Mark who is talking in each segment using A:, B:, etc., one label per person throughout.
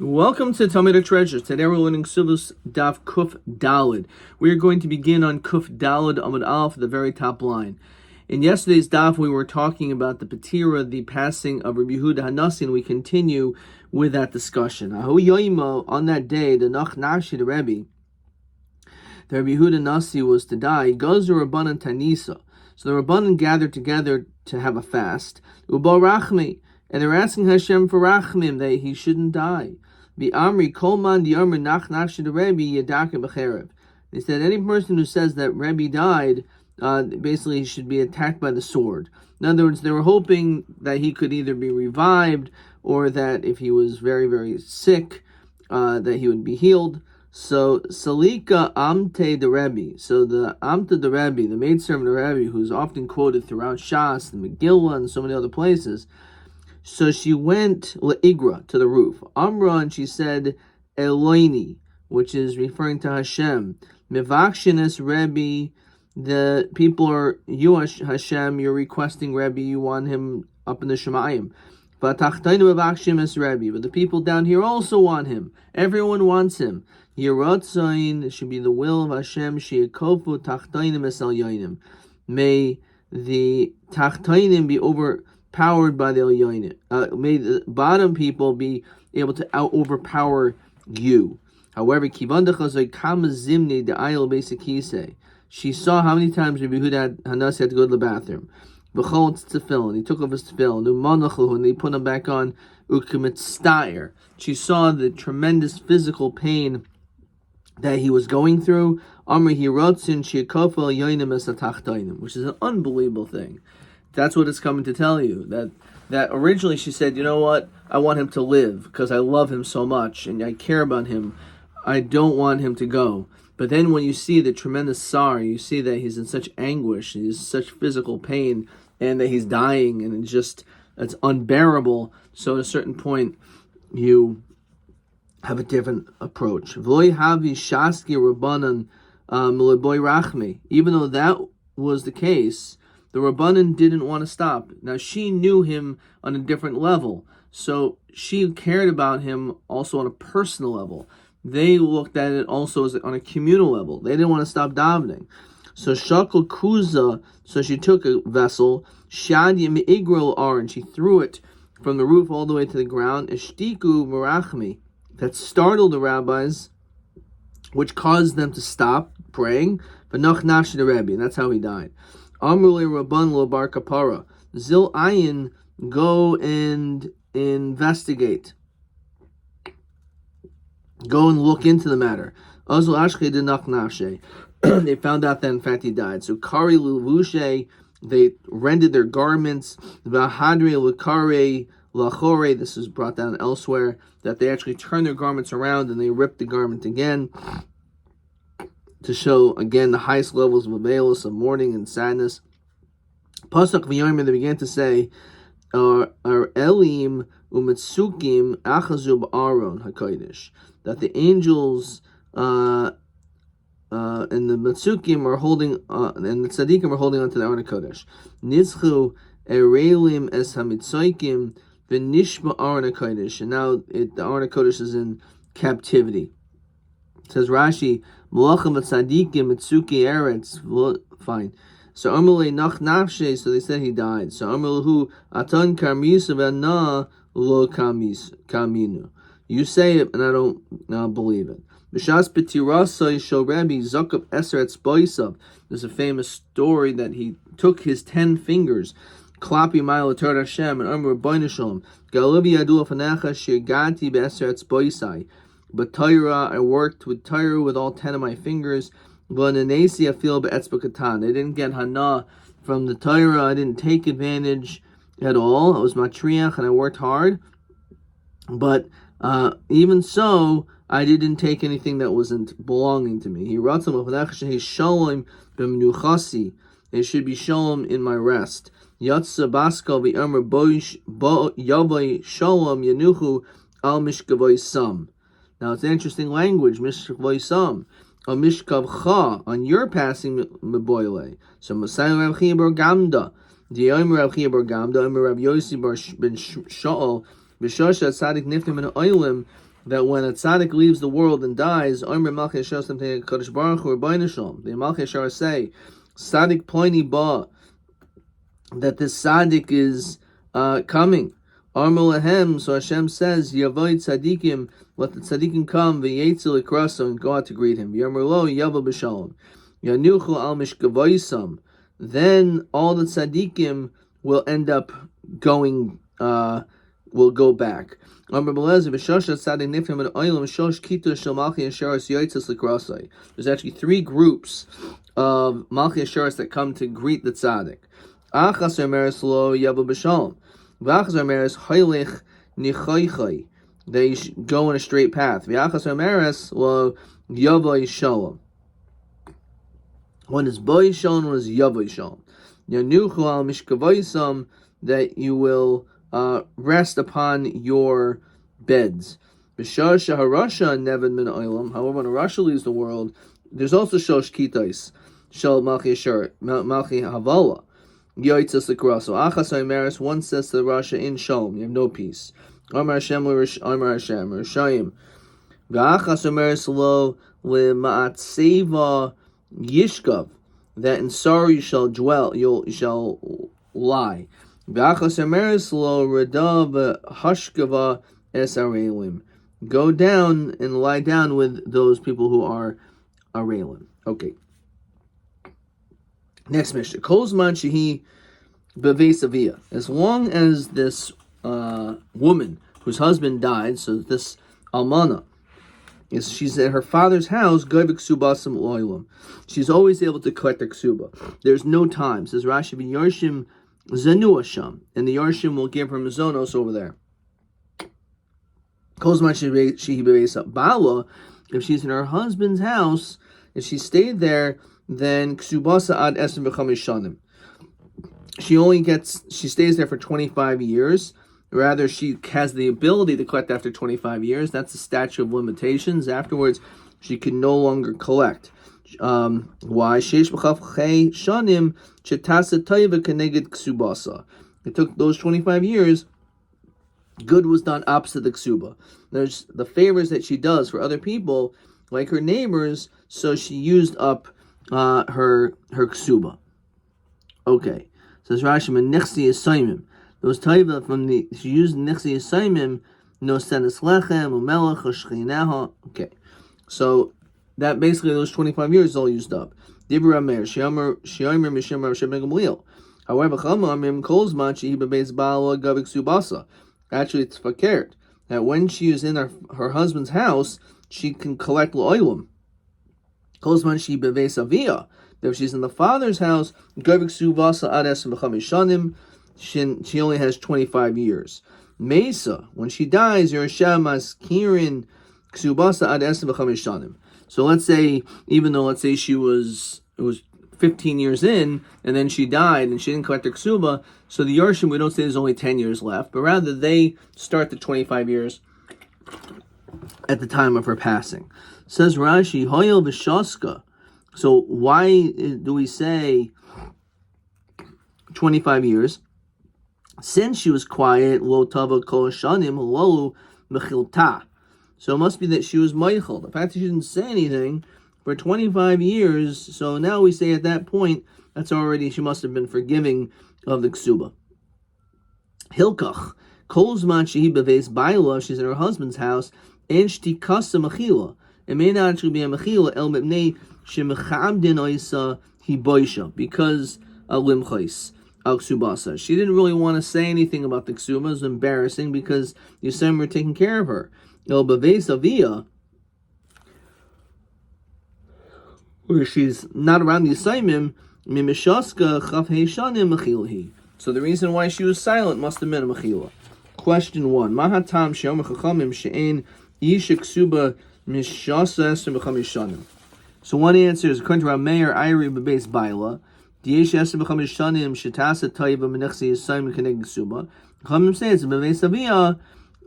A: Welcome to Talmud Treasures. Today we're learning Sivus Daf Kuf Dalid. We are going to begin on Kuf Dalid Amud Aleph, the very top line. In yesterday's Daf, we were talking about the Petira, the passing of Rabbi Yehuda Hanassi, and we continue with that discussion. Ahu Yomi, on that day, the Nach Nashi, the Rabbi Yehuda Hanassi was to die. Gazu Rabbanan Tanisa. So the Rabbanan gathered together to have a fast. Uba Rachmi. And they're asking Hashem for Rachmim, that he shouldn't die. The Amri Kolman the Amri Nach Nashi the Rebbe Yadaka B'cherev. They said any person who says that Rebbe died, basically he should be attacked by the sword. In other words, they were hoping that he could either be revived or that if he was very, very sick, that he would be healed. So Salika Amte the Rebbe. So the Amte the Rebbe, the maidservant of the Rebbe, who's often quoted throughout Shas, the Megillah, and so many other places. So she went le'igra, to the roof. Amra, and she said, Eloini, which is referring to Hashem. Mevakshinis Rebbe, the people are, you Hashem, you're requesting Rebbe, you want him up in the Shemayim. V'tachtainu mevakshinis Rebbe, but the people down here also want him. Everyone wants him. Yeratzain should be the will of Hashem, she'ekofu tachtainim es elyonim. May the tachtainim be overpowered by the Elyonim. May the bottom people be able to overpower you. However, she saw how many times Rabbi Yehuda Hanassi had to go to the bathroom. He took off his tefillin, and they put him back on. She saw the tremendous physical pain that he was going through, which is an unbelievable thing. That's what it's coming to tell you. That originally she said, you know what? I want him to live because I love him so much and I care about him. I don't want him to go. But then when you see the tremendous sorrow, you see that he's in such anguish, he's in such physical pain, and that he's dying, and it's unbearable. So at a certain point, you have a different approach. Even though that was the case, the Rabbanan didn't want to stop. Now, she knew him on a different level, so she cared about him also on a personal level. They looked at it also as on a communal level. They didn't want to stop davening. So Shakal Kuza, so she took a vessel, Shadi Me'igril Ar, and she threw it from the roof all the way to the ground, Ishtiku Merachmi, that startled the rabbis, which caused them to stop praying, but Nach Nashi the Rebbe, and that's how he died. Amrule Rabban Lo Bar Kapara. Zil Ayin, go and investigate. Go and look into the matter. Azul Ashke de Nach Nashe. They found out that in fact he died. So Kari Luvushe, they rended their garments. Vahadri Lukare Lachore, this is brought down elsewhere, that they actually turned their garments around and they ripped the garment again, to show, again, the highest levels of avelus, of mourning and sadness. Pasuk v'yomer, they began to say, Ar Elim u'metzukim achazu b'aron hakodesh, that the angels and the metzukim are holding, and the tzaddikim are holding onto the Aron HaKodesh. Nizchu erelim es hamitzoikim v'nishma Aron HaKodesh, and now the Aron HaKodesh is in captivity. It says Rashi, Malachim Tzadikim Mitsuki Eretz. Fine. So Amalei Nach Nafshe, so they said he died. So Amalahu Atan Karmisa Vana Lo Kaminu. You say it, and I don't believe it. B'shas Petirasa Shel Rebbe Zakab Eseretz Boisav. There's a famous story that he took his 10 fingers, Klapi Ma'al Torah Hashem, and Amr B'nishom Galibi Adu Afanecha Shirgati B'Eseretz Boisai. But Torah, I worked with Torah with all 10 of my fingers. They didn't get Hana from the Torah. I didn't take advantage at all. I was matriach and I worked hard. But even so, I didn't take anything that wasn't belonging to me. It should be shalom in my rest. Yatsa Baskal v'Amr Yavai Shalom Yanuchu Al Mishkavoy Sam. Now it's an interesting language, Mishkavoy Sam. A Mishkavcha, on your passing Meboile. So Masai Rav Chia bar Gamda. The Yomi Rav Chia bar Gamda, Rav Yossi bar ben Shaul, B'shosha Tzadik Niftim in Oilim, that when a tzaddik leaves the world and dies, the Malchei Shara say, Tzaddik Pliny Ba, that this tzaddik is coming. So Hashem says, Yavoid tzaddikim, let the tzaddikim come, v'yetzel ikraso, and go out to greet him. Yamrlo yavo b'shalom. Yanuchu al mishkavoisam. Then all the tzaddikim will end up going, will go back. There's actually 3 groups of Malchei Asharis that come to greet the tzaddik. Achas Omeres lo yavo b'shalom. V'achas Omeres hoylech nichoichoi. They go in a straight path. V'achas Omeres lo yavo shalom. One is boy shalom, one is yavo shalom. Yanuchu al mishkavoisam, that you will rest upon your beds. B'shar shaharasha neven min olam. However, when a Rasha leaves the world, there's also shosh kitais, shal malchi ashar, malchi havala. Yoitzas l'kraso. Achas Omeres, one says to the Rasha in shalom, you have no peace. Amar Hashem, Amar Hashem, Rishayim. V'achas Omeres lo l'ma'atzeva yishkav, that in sorrow you shall dwell, you shall lie. V'achas Omeres lo redav hashkava es arelim. Go down and lie down with those people who are arelim. Okay. Next Mishnah. Kozman shehi bevesavia. As long as this woman whose husband died, so this almana, she's at her father's house, goyvik ksubasam oilam. She's always able to collect her ksuba. There's no time. Says Rashi, v'yarshim zanuasham, and the yarshim will give her mazonos over there. Kozman shehi bevesa bala. If she's in her husband's house, if she stayed there, then ksubasa ad esem b'chamesh shanim. She stays there for 25 years. Rather, she has the ability to collect after 25 years. That's the statute of limitations. Afterwards, she can no longer collect. Why? Sheish b'chavchei shanim chetasa tayva keneged ksubasa. It took those 25 years. Good was done opposite the ksuba. There's the favors that she does for other people, like her neighbors, so she used up her ksuba. Okay. Says Rashi, "Nechsi Yisaimim." Those taiva from she used Nechsi Yisaimim, no senes lechem, umelach, ushchineha. Okay. So that basically those 25 years is all used up. Dibra Meir, Shiamar Mishim Rav Shimon Gamliel. However, Chama Amim Kolzman Shehi Bebeis Baal Gavik Subasa. Actually, it's fakert that when she is in her husband's house, she can collect lo'olim. Kolzman Shehi Bebeis Avia. If she's in the father's house, Gavik Subasa Ades Mechamishanim, she only has 25 years. Mesa, when she dies, Yerusha Maskirin Ksubasa Ades Mechamishanim. So let's say, even though let's say it was 15 years in, and then she died, and she didn't collect her ksuba, so the Yarshim, we don't say there's only 10 years left, but rather they start the 25 years at the time of her passing. Says Rashi, Hoyel V'shaska. So why do we say 25 years? Since she was quiet, Lo Tava Kol Shanim, Lolu Mechilta. So it must be that she was Meichel. The fact that she didn't say anything for 25 years, so now we say at that point, that's already, she must have been forgiving of the ksuba. Hilkach, Kolzman shehi beves baila, she's in her husband's house, and shti kasa mechila. It may not actually be a mechila, el mipnei shemechamdin oisa hiboisha, because of limchais, al ksubasa. She didn't really want to say anything about the ksuba. It was embarrassing because Yisrael were taking care of her. El beves avia, where she's not around the Yisaimim, Mimishaska Chav Heishanim Mechilhi. So the reason why she was silent must have been a Mechila. Question 1. Mahatam Sheom Chachamim She'en Yisha Ksuba Mishasa Esem B'chamishanim. So one answer is according to Rav Meir Ayri B'beis Baila, D'yesh Esem B'chamishanim Shetasa Taiva Menechsi Yisaim Keneg Ksuba. Chachamim says B'beis Aviyah,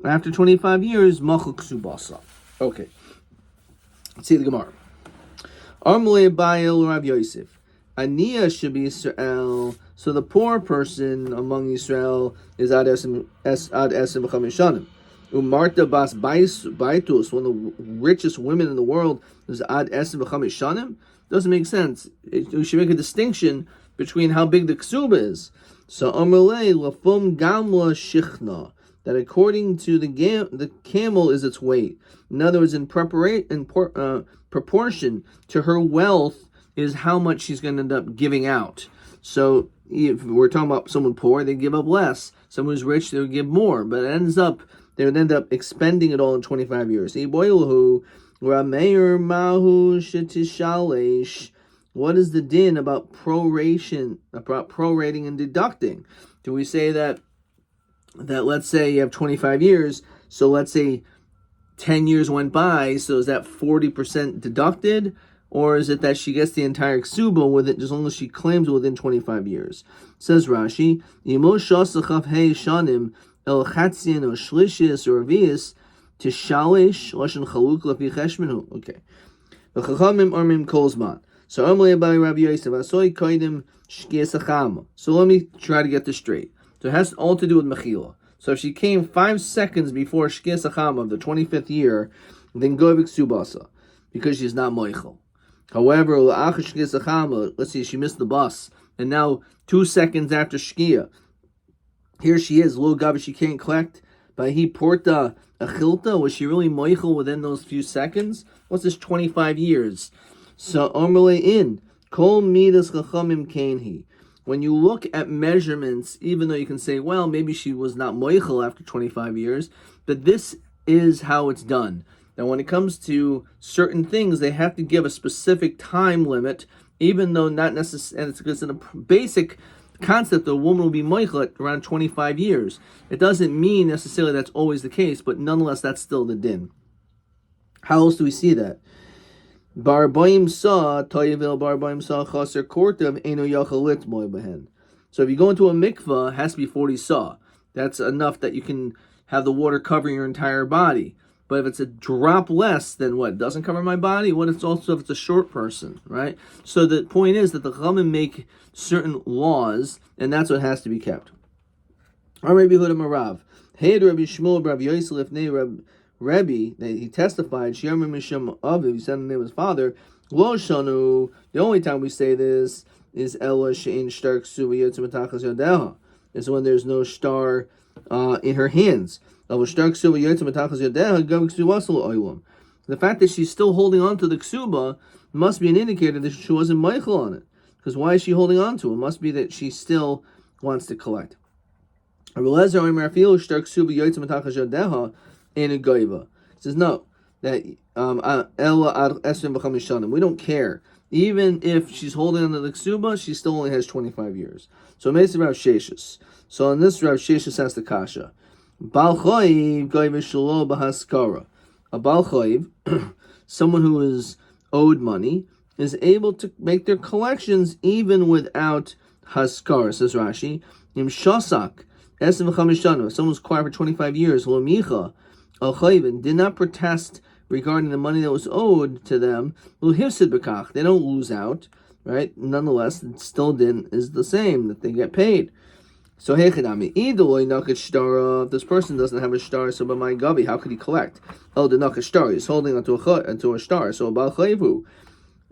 A: after 25 years, Machal Ksubasa. Okay. Let's see the Gemara. Armle Baal Rav Yosef. Aniya should be Israel. So the poor person among Israel is Ad Esem B'chamishanim. Umarta bas baitus, one of the richest women in the world, is ad esim v'chamesh shanim. Doesn't make sense. We should make a distinction between how big the ksuba is. So amalei lafum gamla shichna, that according to the camel is its weight. In other words, in proportion to her wealth is how much she's going to end up giving out. So if we're talking about someone poor, they give up less. Someone who's rich, they would give more. But they would end up expending it all in 25 years. What is the din about prorating and deducting? Do we say that let's say you have 25 years, so let's say 10 years went by, so is that 40% deducted? Or is it that she gets the entire ksuba with it, as long as she claims it within 25 years? Says Rashi, El Chatzin or Shlishis or Avias to Shalish Lashon Chaluk Lafi Cheshmenu. Okay. The Chachamim Armim Kolzman. So Amalei by Rabbi Yosef Asoy Kaidim Shkias Achama. So let me try to get this straight. So it has all to do with Mechila. So if she came 5 seconds before Shkias Achama of the 25th year, then Govik Subasa, because she's not Moichel. However, Shkias Achama, let's see, she missed the bus, and now 2 seconds after Shkia, here she is, Lo Gavi, she can't collect. But he porta achilta, was she really moichel within those few seconds? What's this 25 years? So Omerle in Kol Midas Chachamim Kainhi. When you look at measurements, even though you can say, well, maybe she was not moichel after 25 years, but this is how it's done. Now, when it comes to certain things, they have to give a specific time limit, even though not necessarily, and it's in a basic concept, a woman will be moichel at around 25 years. It doesn't mean necessarily that's always the case, but nonetheless, that's still the din. How else do we see that? Bar boim sa toyevil bar boim sa chaser kortav eno yachalit moy behen. So if you go into a mikvah, it has to be 40 sa. That's enough that you can have the water covering your entire body. But if it's a drop less, then what? It doesn't cover my body? What if it's a short person, right? So the point is that the Chachamim make certain laws, and that's what has to be kept. Rabbi Huda Marav. Hey, Rabbi Shmuel, Rabbi Yosef, Rabbi, he testified, Shiamim Misham Aviv, he said in the name of his father, Lo Shanu, the only time we say this is Ella Shein Shtar Ksuva Yotzim Matachas Yodeha, is when there's no star in her hands. The fact that she's still holding on to the ksuba must be an indicator that she wasn't meichel on it. Because why is she holding on to it? It must be that she still wants to collect. He says no, that we don't care. Even if she's holding on to the ksuba, she still only has 25 years. So it makes it Rav Sheshis. So in this Rav Sheshis has the kasha. Bal Chayiv Goyve Shalo Bahaskara. A Bal Chayiv, someone who is owed money, is able to make their collections even without Haskara, says Rashi. Im Shosak, Esim Chamishanu, someone's quiet for 25 years, Lo Micha, Al Chayivin, did not protest regarding the money that was owed to them, Lo Hifsid Bekach, they don't lose out, right? Nonetheless, it still is the same, that they get paid. So Hechidami, if this person doesn't have a star, so by my gavi, how could he collect? Oh, the nakat star, he's holding onto a star. So Bal Chayvu.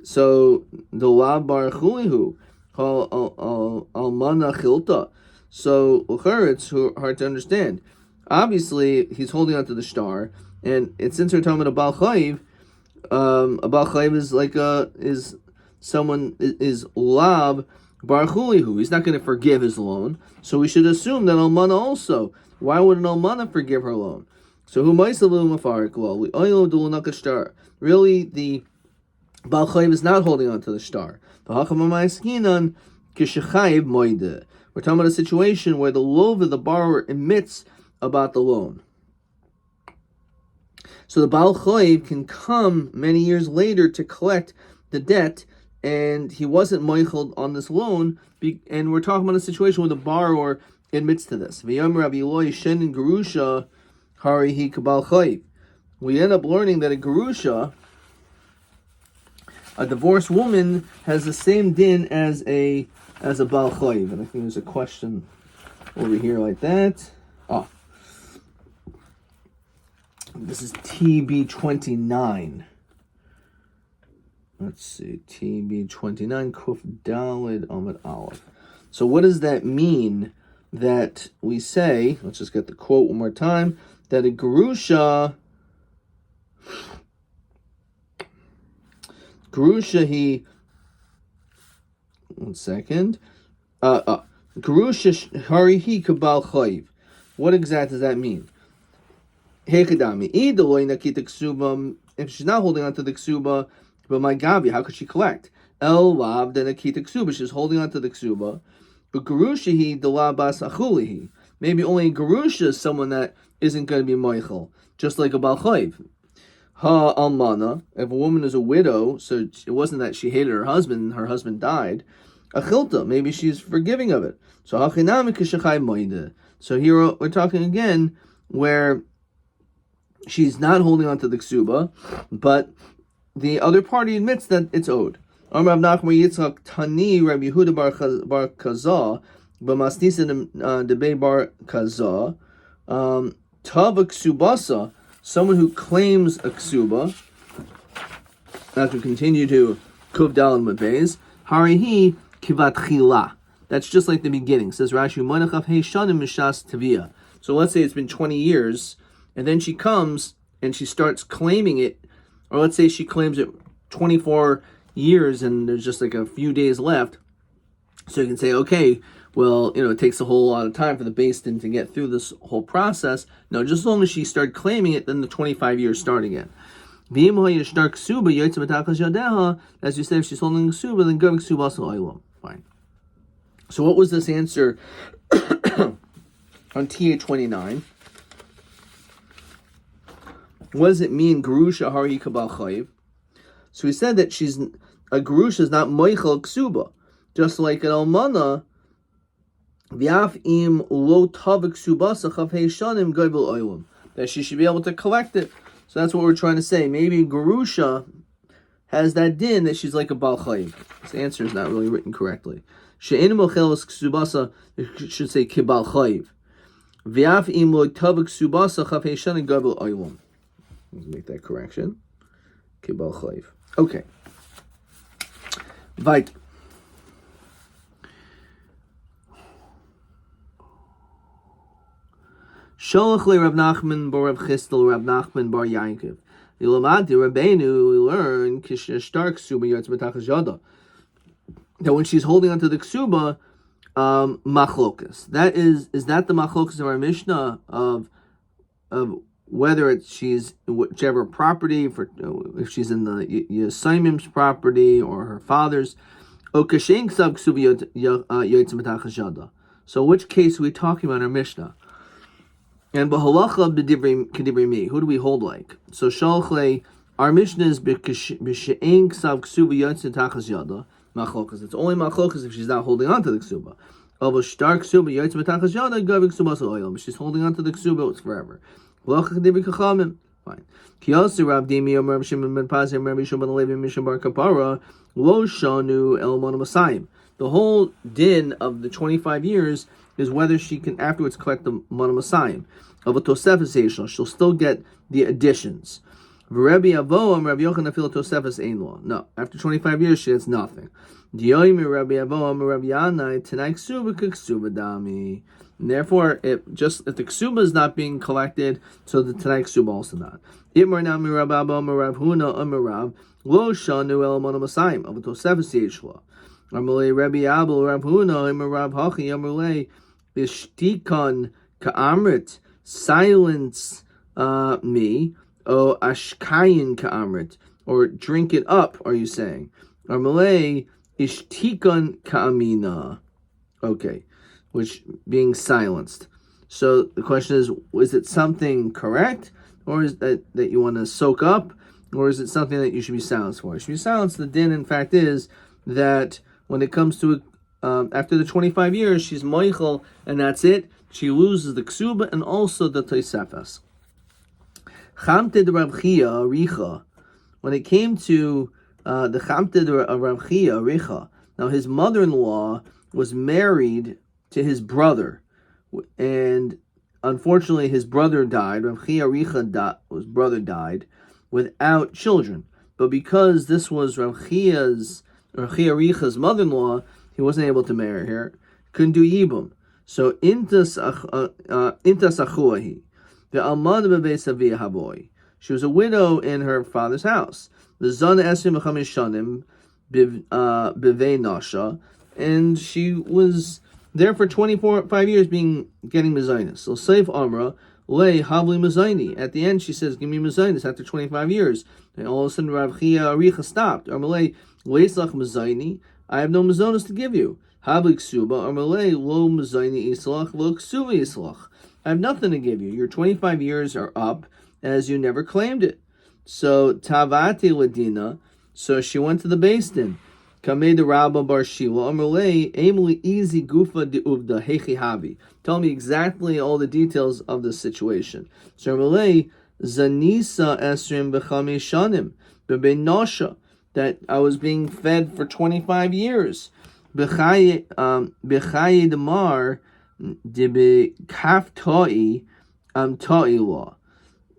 A: So the La Bar Chulihu, Almana Chilta. So her, it's hard to understand. Obviously, he's holding onto the star, and since we're talking about a Bal Chayiv, a Bal Chayiv is like is someone is Lab Bar Chulihu. He's not going to forgive his loan, so we should assume that Almana also. Why would an Almana forgive her loan? So who might mafarik lo? Really, the Bal Chayiv is not holding on to the star. We're talking about a situation where the lova, the borrower, admits about the loan. So the Bal Chayiv can come many years later to collect the debt, and he wasn't moichel on this loan, and we're talking about a situation where the borrower admits to this. We end up learning that a gerusha, a divorced woman, has the same din as a Bal Chayiv. And I think there's a question over here like that. This is TB 29. Let's see, TB 29, Kuf Dalid Amid Aleph. So what does that mean that we say, let's just get the quote one more time, that a Gerusha, one second, Gerusha Harihi Kabal Chayiv. What exactly does that mean? If she's not holding on to the ksuba, but my gabi, how could she collect? El lav then akita ksuba. She's holding on to the ksuba, but gerushahi de la bas achulihi. Maybe only gerusha is someone that isn't going to be moichel, just like a balchayv. Ha almana. If a woman is a widow, so it wasn't that she hated her husband died. Achilta. Maybe she's forgiving of it. So hachinami kishachai moide. So here we're talking again where she's not holding on to the ksuba, but the other party admits that it's owed. Rav Nachman Yitzchak Tani Rabbi Yehuda bar Kazah b'masnisa debei bar Kazah tava ksubasa, someone who claims a ksuba. As we continue to kuv dalin mabez harihi kivat chila. That's just like the beginning. It says Rashi Monachav Hey Shanim Mishas Tavia. So let's say it's been 20 years, and then she comes and she starts claiming it, or let's say she claims it 24 years and there's just like a few days left. So you can say, okay, well, it takes a whole lot of time for the Beis Din to get through this whole process. No, just as long as she started claiming it, then the 25 years start again. As you said, if she's holding a ksuba, then go ksuba also. Fine. So what was this answer on TA 29? What does it mean, Gerusha Hari Kabal Chayiv? So we said that a Gerusha is not Moichel Ksuba. Just like an Almana, V'af im lo tav Ksubasa chav hei shanim goybel oilam. That she should be able to collect it. So that's what we're trying to say. Maybe Gerusha has that din that she's like a Bal Chayiv. This answer is not really written correctly. She'en mochelas Ksubasa, it should say Kibal Chayiv. V'af im lo tav Ksubasa chav hei shanim goybel oilam. Let's make that correction. Kibal Chayiv. Okay. Vait. Sholach le Rav Nachman bar Rav Chistel Rav Nachman bar Yankov. Ilamadi Rabbeinu, we learn kishashtar ksuba yotz b'tachas yada. That when she's holding onto the ksuba, machlokas. That is that the machlokas of our Mishnah of whether she's whichever property, if she's in the Yisaimim's property or her father's. So which case are we talking about in our Mishnah? And b'halacha b'divrei mi, who do we hold like? So shalchle, our Mishnah is b'she'en ksav ksuba yotz b'tachas yada machlokas. It's only machlokas if she's not holding on to the ksuba. But she's holding on to the ksuba, it's forever. Fine. Kiyasi Rav Dimi Rav Shimon ben Pazim Rabbi Shimon ben Levi Mishon bar Kapara lo shanu el mon masayim. The whole din of the 25 years is whether she can afterwards collect the mon masayim of a tosefes eishla. She'll still get the additions. Rabbi Avoam Rabbi Yochanan fil tosefes ein law. No, after 25 years she gets nothing. Yomi Rabbi Avoam Rabbi Yanai tenai ksuba ksuba dami. And therefore, if the ksuba is not being collected, so the tenai ksuba also not. Imar nami Rabbi Abba Rav Huna Amarav lo shanu el mon masayim of a tosefes eishla. Amalei Rabbi Abel Rav Huna Imar Rav Hachi Amalei Ishtikon ka'amrit, silence me, o ashkayin ka'amrit, or drink it up, are you saying? Or Malay, ishtikon ka'amina. Okay, which being silenced. So the question is it something correct, or is that you want to soak up, or is it something that you should be silenced for? You should be silenced. The din, in fact, is that when it comes to after the 25 years, she's moichel, and that's it. She loses the ksuba and also the tosefes. Chamted Rav Chia Richa. When it came to the Chamted Rav Chia Richa, now his mother-in-law was married to his brother, and unfortunately, his brother died. Rav Chia his brother died without children. But because this was Rav Chia Richa's mother-in-law, he wasn't able to marry her. Couldn't do yibum. So intas achuahi, the almad bebeis avia haboy. She was a widow in her father's house. The zon esrim v'chamishanim bivei nasha, and she was there for 5 years, getting mezainis. So Seif Amra lay havli mezaini. At the end, she says, "Give me mezainis." After 25 years, and all of a sudden, Rav Chia Aricha stopped. Amalei leislach mezaini. I have no mezonos to give you. Havli ksuba. Amalei lo mezaini islach lo ksuba islach. I have nothing to give you. Your 25 years are up, as you never claimed it. So Tavati Ladina. So she went to the Beis Din. Kamei the Rabba Bar Shila. Amalei Emily easy gufa de uvda hechi havi. Tell me exactly all the details of the situation. So Amalei Zanisa Esrim Bechami Shanim Bebenosha, that I was being fed for 25 years. Bechaye Damar Debe Kaf Ta'i Ta'i law.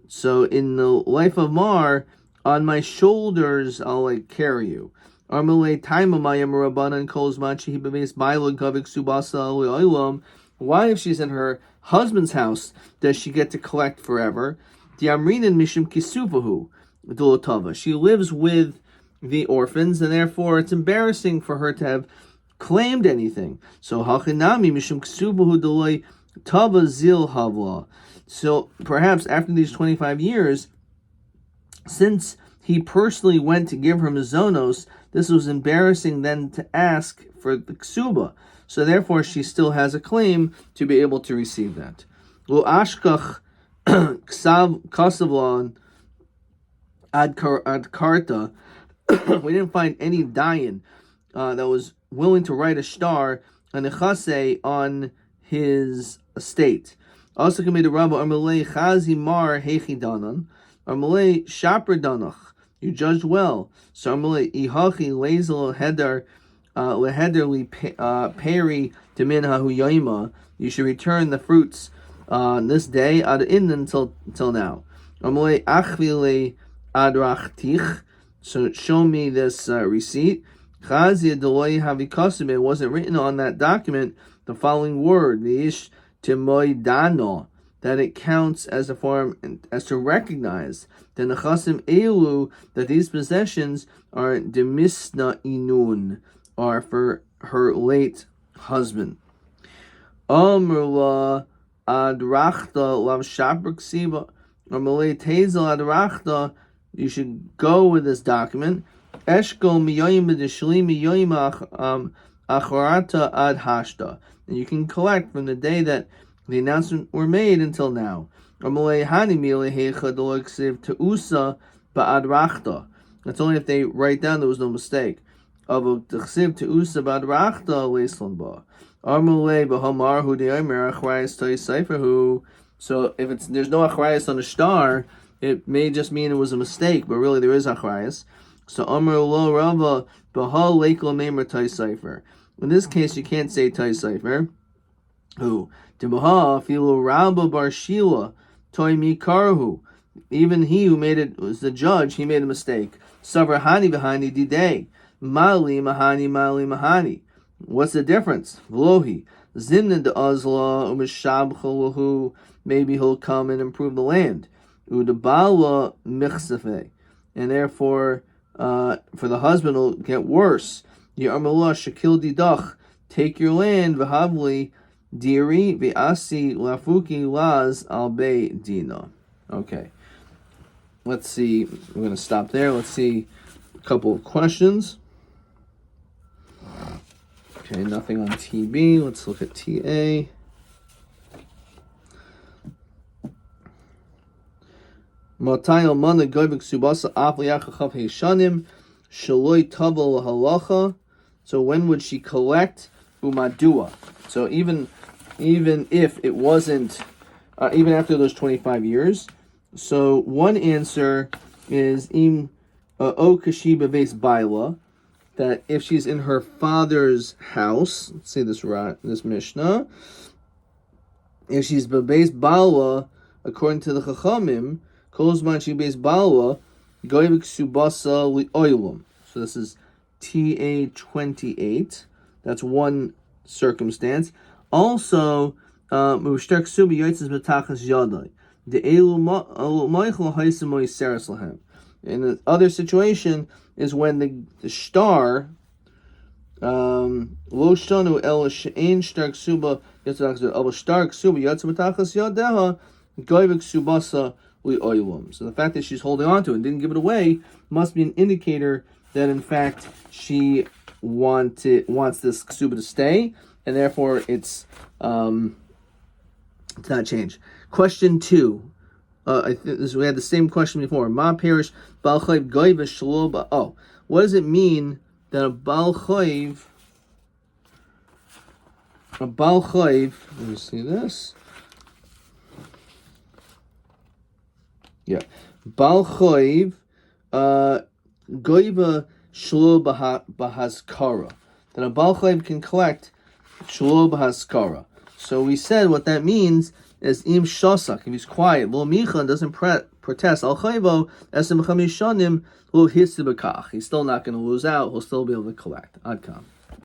A: So in the life of Mar, on my shoulders I'll carry you. Armale Taima Mayam Rabbanan Kols Machi Bemes Bailon Kavik Subasa Oilam. Why, if she's in her husband's house, does she get to collect forever? Diamrinan Mishim Kisufahu Dulotava. She lives with the orphans, and therefore it's embarrassing for her to have claimed anything. So Hachinami Mishim Kisufahu Duloi Tava Zil Havla. So perhaps after these 25 years, since he personally went to give her mazonos, this was embarrassing then to ask for the ksuba. So therefore she still has a claim to be able to receive that. Lo ashkach ksav kasavlon ad karta. We didn't find any dayan that was willing to write a shtar and a chase on his estate. Also committed Rabba Amalei Chazi Mar Hechidanan Amalei Shaper Danach. You judged well. So Amalei Ihachi Lazel Heder Lehederli Peri Deminhahu Yoima. You should return the fruits this day ad in until now. Amalei Achvile Adrachtich. So show me this receipt. Chazi Deloy Havikasim. It wasn't written on that document the following word, the ish Timoidano, that it counts as a form, as to recognize the nechasim elu, that these possessions are demisna inun, are for her late husband. Amrla adrachta lav shaprak siba, or malay tezel adrachta. You should go with this document. Eshkol miyoyim b'deshli miyoyim acharata ad hashta. And you can collect from the day that the announcement were made until now. That's only if they write down there was no mistake. So if there's no achrayas on the star, it may just mean it was a mistake, but really there is achrayas. So in this case, you can't say Tai Sefer. Who? Rabba Bar Shila, Toy Mikarhu. Even he who made it was the judge, he made a mistake. Savrahani Vahani Dide. Mali Mahani Mali Mahani. What's the difference? Vlohi. Zimna de Azla Umishabchalahu. Maybe he'll come and improve the land. Udabala Michsafe. And therefore, for the husband will get worse. Yarmallah Shakil Didach, take your land, Vahavli, Diri, Viasi, Lafuki, Laz, Albe, Dina. Okay. Let's see. We're going to stop there. Let's see a couple of questions. Okay, nothing on TB. Let's look at TA. Matayel Mana Goivik Subasa Afliachachav Heshanim, Shaloi Tabal Halacha. So when would she collect umadua? So even if it wasn't, even after those 25 years. So one answer is im o kashiba base baila, that if she's in her father's house. Let's see this Mishnah. if she's bebeis balwa, according to the Chachamim, kolzman she bebeis balwa, goyim ksubasa li'oilum. So this is TA 28. That's one circumstance. Also, mushtar ksuba yotzes betachas yadai. The elu meichel haisim moiseres lahem. And the other situation is when the star lo shanu el she'en shtar ksuba yotzes el shtar ksuba yotzes betachas yadeha goyim ksubasa li'oilum. So the fact that she's holding on to it and didn't give it away must be an indicator that in fact she wants this ksuba to stay, and therefore it's not change. Question 2. I think we had the same question before. Ma perish bal chayv goyv shlo. Oh, what does it mean that a bal chayv? Let me see this. Yeah, bal chayv goyva shlo bahaskara. That a bal chayv can collect shlo bahaskara. So we said what that means is im shosak, if he's quiet, lo micha, doesn't protest, al chayvo esim chamis shanim lo hisibakach. He's still not going to lose out. He'll still be able to collect. Ad kam.